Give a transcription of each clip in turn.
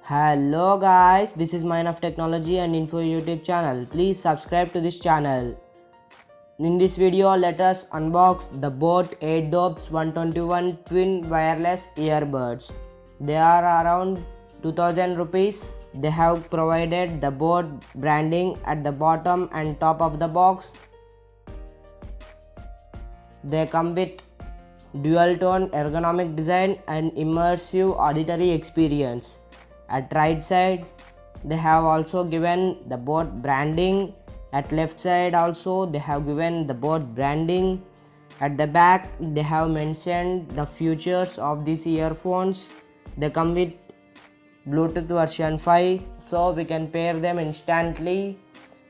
Hello guys, this is Mind of Technology and Info YouTube channel. Please subscribe to this channel. In this video, let us unbox the Boat AirDops 121 twin wireless earbuds. They are around 2000 rupees. They have provided the Boat branding at the bottom and top of the box. They come with dual tone ergonomic design and immersive auditory experience. At right side they have also given the Boat branding. At left side also they have given the Boat branding. At the back they have mentioned the features of these earphones. They come with Bluetooth version 5, so we can pair them instantly.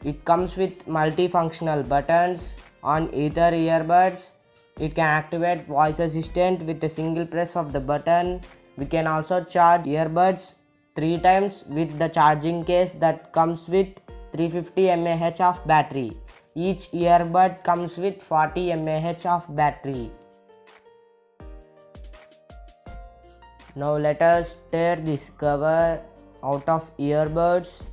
It comes with multifunctional buttons on either earbuds. It can activate voice assistant with a single press of the button. We can also charge earbuds 3 times with the charging case that comes with 350 mAh of battery. Each earbud comes with 40 mAh of battery. Now let us tear this cover out of earbuds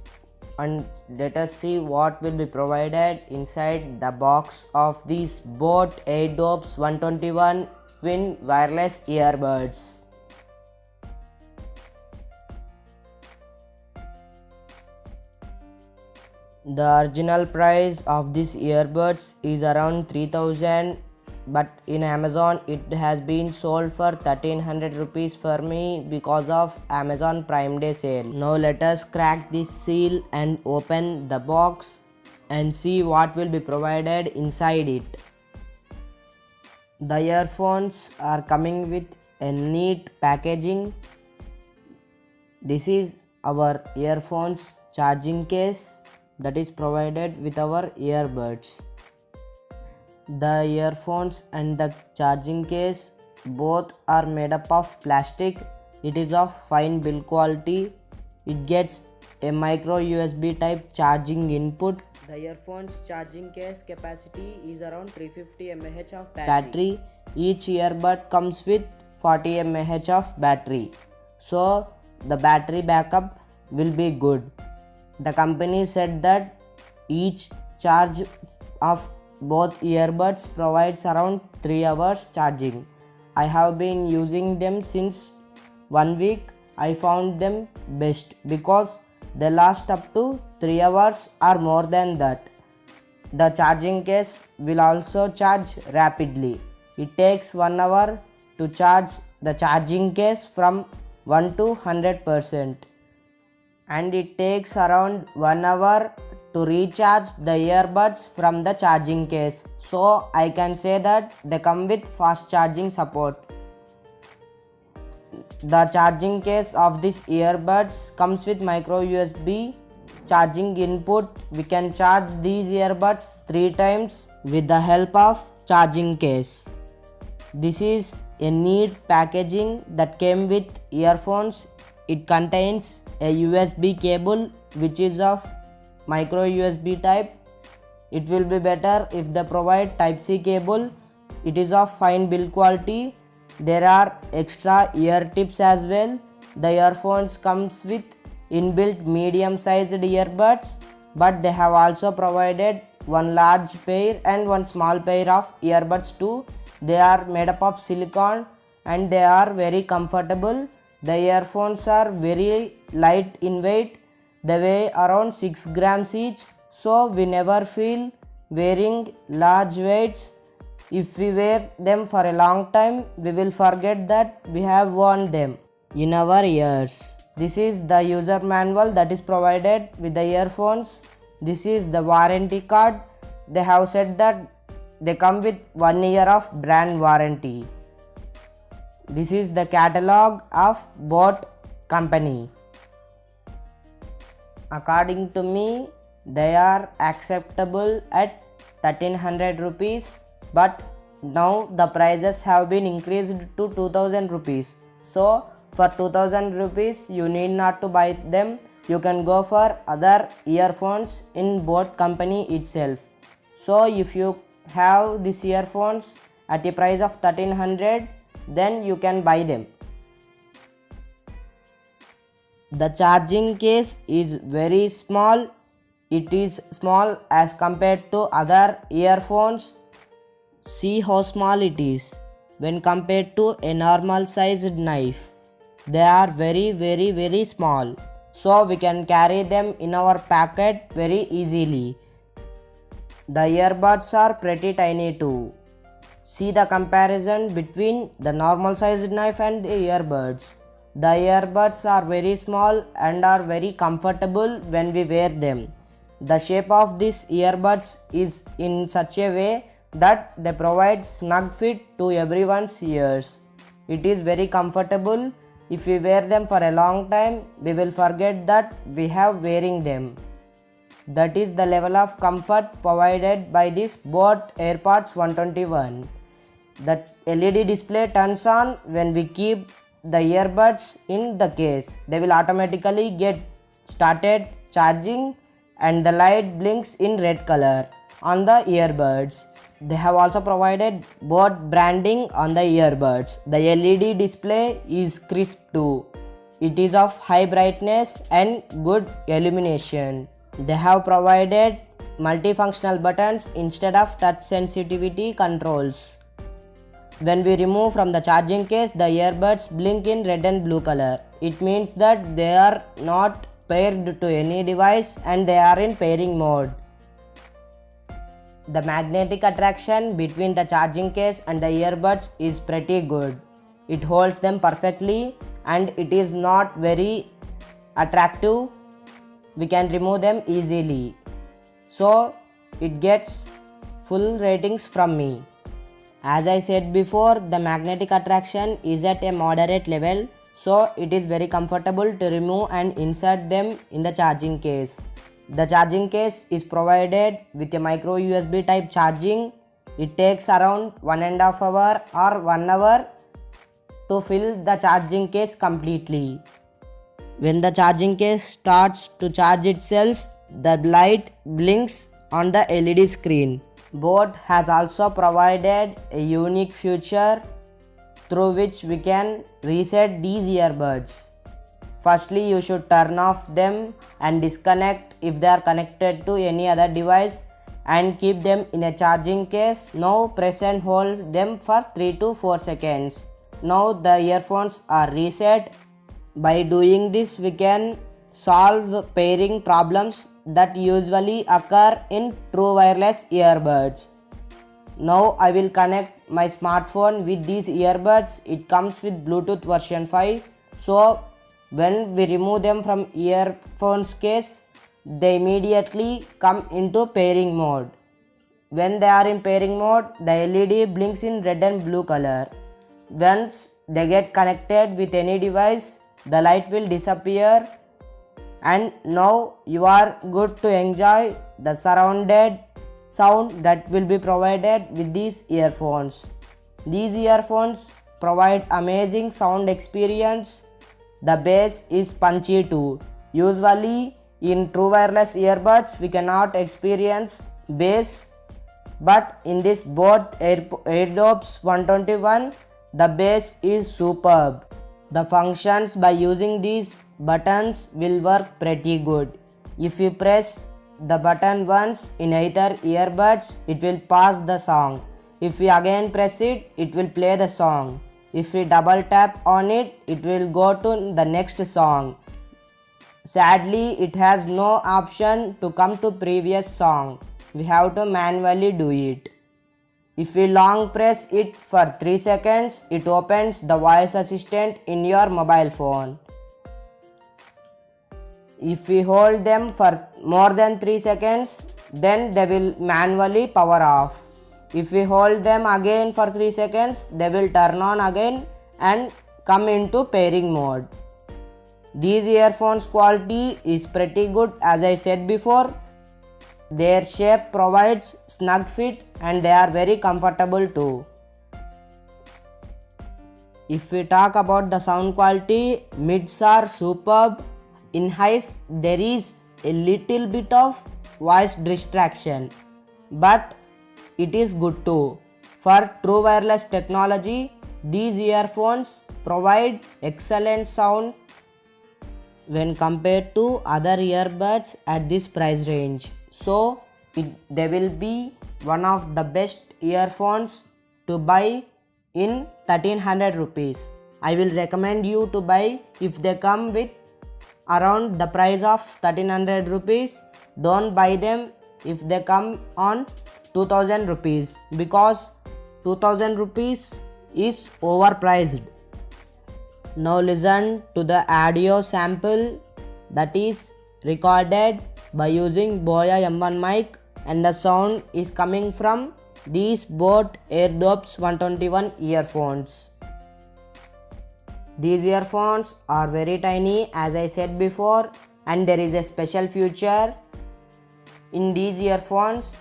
and let us see what will be provided inside the box of these Boat AirDops 121 twin wireless earbuds. The original price of these earbuds is around 3000, but in Amazon it has been sold for 1300 rupees for me because of Amazon Prime Day sale. Now let us crack this seal and open the box and see what will be provided inside it. The earphones are coming with a neat packaging. This is our earphones charging case that is provided with our earbuds. The earphones and the charging case both are made up of plastic. It is of fine build quality. It gets a micro USB type charging input. The earphones charging case capacity is around 350 mAh of battery. Each earbud comes with 40 mAh of battery, so the battery backup will be good. The company said that each charge of both earbuds provides around 3 hours charging. I have been using them since 1 week. I found them best because they last up to 3 hours or more than that. The charging case will also charge rapidly. It takes 1 hour to charge the charging case from 1 to 100%. And it takes around 1 hour to recharge the earbuds from the charging case, so I can say that they come with fast charging support. The charging case of these earbuds comes with micro USB charging input. We can charge these earbuds 3 times with the help of charging case. This is a neat packaging that came with earphones. It contains a USB cable which is of micro USB type. It will be better if they provide type C cable. It is of fine build quality. There are extra ear tips as well. The earphones comes with inbuilt medium sized earbuds, but they have also provided one large pair and one small pair of earbuds too. They are made up of silicone and they are very comfortable. The earphones are very light in weight. They weigh around 6 grams each, so we never feel wearing large weights. If we wear them for a long time, we will forget that we have worn them in our ears. This is the user manual that is provided with the earphones. This is the warranty card. They have said that they come with 1 year of brand warranty. This is the catalog of Boat company. According to me, they are acceptable at 1300 rupees, but now the prices have been increased to 2000 rupees. So for 2000 rupees you need not to buy them. You can go for other earphones in Boat company itself. So if you have these earphones at a price of 1300, then you can buy them. The charging case is very small. It is small as compared to other earphones. See how small it is when compared to a normal sized knife. They are very small. So we can carry them in our pocket very easily. The earbuds are pretty tiny too. See the comparison between the normal sized knife and the earbuds. The earbuds are very small and are very comfortable when we wear them. The shape of these earbuds is in such a way that they provide snug fit to everyone's ears. It is very comfortable. If we wear them for a long time, we will forget that we have wearing them. That is the level of comfort provided by this Boat AirPods 121. The LED display turns on when we keep the earbuds in the case. They will automatically get started charging and the light blinks in red color on the earbuds. They have also provided Boat branding on the earbuds. The LED display is crisp too. It is of high brightness and good illumination. They have provided multifunctional buttons instead of touch sensitivity controls. When we remove from the charging case, the earbuds blink in red and blue color. It means that they are not paired to any device and they are in pairing mode. The magnetic attraction between the charging case and the earbuds is pretty good. It holds them perfectly and it is not very attractive. We can remove them easily. So it gets full ratings from me. As I said before, the magnetic attraction is at a moderate level, so it is very comfortable to remove and insert them in the charging case. The charging case is provided with a micro USB type charging. It takes around 1.5 hours or 1 hour to fill the charging case completely. When the charging case starts to charge itself, the light blinks on the LED screen. Boat has also provided a unique feature through which we can reset these earbuds. Firstly, you should turn off them and disconnect if they are connected to any other device and keep them in a charging case. Now press and hold them for 3 to 4 seconds. Now the earphones are reset. By doing this, we can solve pairing problems that usually occur in true wireless earbuds. Now I will connect my smartphone with these earbuds. It comes with Bluetooth version 5. So when we remove them from earphones case, they immediately come into pairing mode. When they are in pairing mode, the LED blinks in red and blue color. Once they get connected with any device, the light will disappear and now you are good to enjoy the surrounded sound that will be provided with these earphones. These earphones provide amazing sound experience. The bass is punchy too. Usually in true wireless earbuds we cannot experience bass, but in this Boat AirPods 121 the bass is superb. The functions by using these buttons will work pretty good. If you press the button once in either earbuds, it will pause the song. If we again press it, it will play the song. If we double tap on it, it will go to the next song. Sadly, it has no option to come to previous song. We have to manually do it. If we long press it for 3 seconds, it opens the voice assistant in your mobile phone. If we hold them for more than 3 seconds, then they will manually power off. If we hold them again for 3 seconds, they will turn on again and come into pairing mode. These earphones quality is pretty good, as I said before. Their shape provides snug fit and they are very comfortable too. If we talk about the sound quality, mids are superb. In highs there is a little bit of voice distraction, but it is good too. For true wireless technology, these earphones provide excellent sound. when compared to other earbuds at this price range. So they will be one of the best earphones to buy in 1300 rupees. I will recommend you to buy if they come with around the price of 1300 rupees. Don't buy them if they come on 2000 rupees because 2000 rupees is overpriced. Now listen to the audio sample that is recorded by using Boya M1 mic, and the sound is coming from these Boat AirDops 121 earphones. These earphones are very tiny, as I said before, and there is a special feature in these earphones,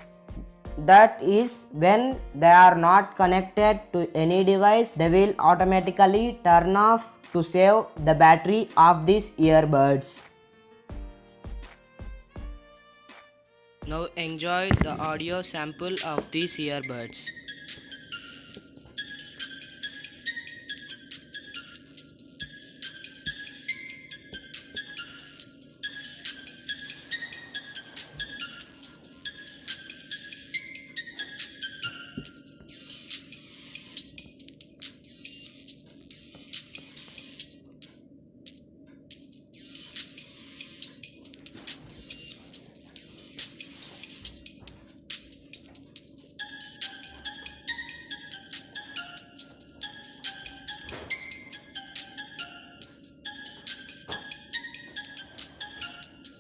that is when they are not connected to any device, they will automatically turn off to save the battery of these earbuds. Now enjoy the audio sample of these earbuds.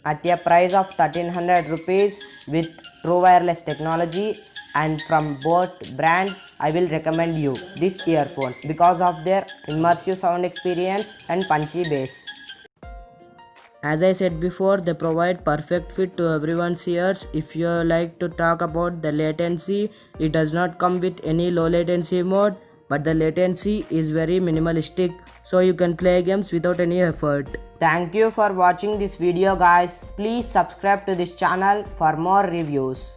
At a price of 1300 rupees with true wireless technology and from Boat brand, I will recommend you these earphones because of their immersive sound experience and punchy bass. As I said before, they provide perfect fit to everyone's ears. If you like to talk about the latency, it does not come with any low latency mode, but the latency is very minimalistic, so you can play games without any effort. Thank you for watching this video guys. Please subscribe to this channel for more reviews.